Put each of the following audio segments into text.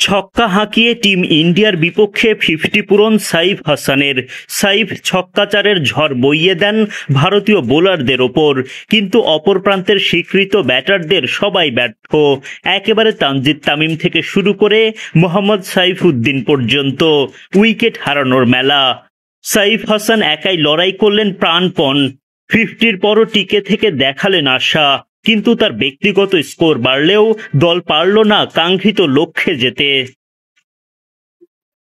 ছক্কা হাঁকিয়ে টিম ইন্ডিয়ার বিপক্ষে 50 পূরণ সাইফ হাসানের। সাইফ ছক্কাচারের ঝড় বইয়ে দেন ভারতীয় বোলারদের ওপর, কিন্তু অপর প্রান্তের স্বীকৃত ব্যাটারদের সবাই ব্যর্থ। একেবারে তানজিদ তামিম থেকে শুরু করে মোহাম্মদ সাইফুদ্দিন পর্যন্ত উইকেট হারানোর মেলা। সাইফ হাসান একাই লড়াই করলেন প্রাণপণ, 50-র পরও টিকে থেকে দেখালেন আশা, কিন্তু তার ব্যক্তিগত স্কোর বাড়লেও দল পারল না কাঙ্ক্ষিত লক্ষ্যে যেতে।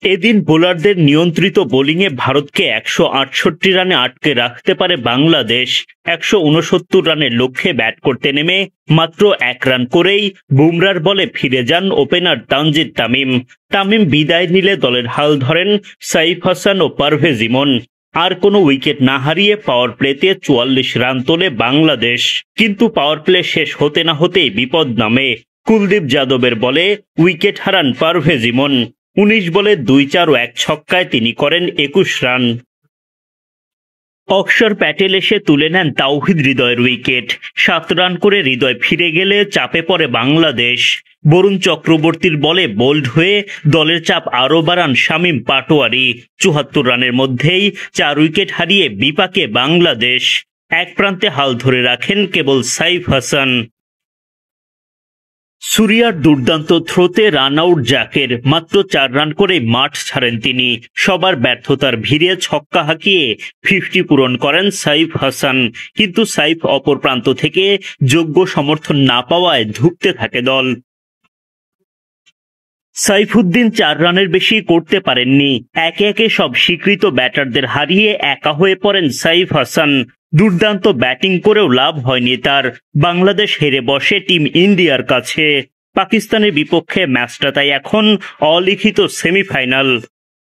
এদিন বোলারদের নিয়ন্ত্রিত বোলিংয়ে ভারতকে 168 রানে আটকে রাখতে পারে বাংলাদেশ। 169 রানের লক্ষ্যে ব্যাট করতে নেমে মাত্র 1 রান করেই বুমরার বলে ফিরে যান ওপেনার তানজিদ তামিম। তামিম বিদায় নিলে দলের হাল ধরেন সাইফ হাসান ও পারভেজ ইমন। আর কোনো উইকেট না হারিয়ে পাওয়ার প্লেতে 44 রান তোলে বাংলাদেশ, কিন্তু পাওয়ার প্লে শেষ হতে না হতেই বিপদ নামে। কুলদীপ যাদবের বলে উইকেট হারান পারভেজ ইমন। 19 বলে 2-4 ও 1 ছক্কায় তিনি করেন 21 রান। অক্ষর প্যাটেল এসে তুলে নেন তাওহিদ হৃদয়ের উইকেট। 7 রান করে হৃদয় ফিরে গেলে চাপে পড়ে বাংলাদেশ। বরুণ চক্রবর্তীর বলে বোল্ড হয়ে দলের চাপ আরও বাড়ান শামীম পাটোয়ারি। 74 রানের মধ্যেই 4 উইকেট হারিয়ে বিপাকে বাংলাদেশ। এক প্রান্তে হাল ধরে রাখেন কেবল সাইফ হাসান। সুরিয়ার দুর্দান্ত থ্রোতে রান আউট জাকের। মাত্র 4 রান করে মাঠ ছাড়েন তিনি। সবার ব্যর্থতার ভিড়ে ছক্কা হাঁকিয়ে 50 পূরণ করেন সাইফ হাসান, কিন্তু সাইফ অপর প্রান্ত থেকে যোগ্য সমর্থন না পাওয়ায় ধুঁকতে থাকে দল। সাইফুদ্দিন 4 রানের বেশি করতে পারেননি। একে একে সব স্বীকৃত ব্যাটারদের হারিয়ে একা হয়ে পড়েন সাইফ হাসান। দুর্দান্ত ব্যাটিং করেও লাভ হয়নি তার। বাংলাদেশ হেরে বসে টিম ইন্ডিয়ার কাছে। পাকিস্তানের বিপক্ষে ম্যাচটা তাই এখন অলিখিত সেমিফাইনাল।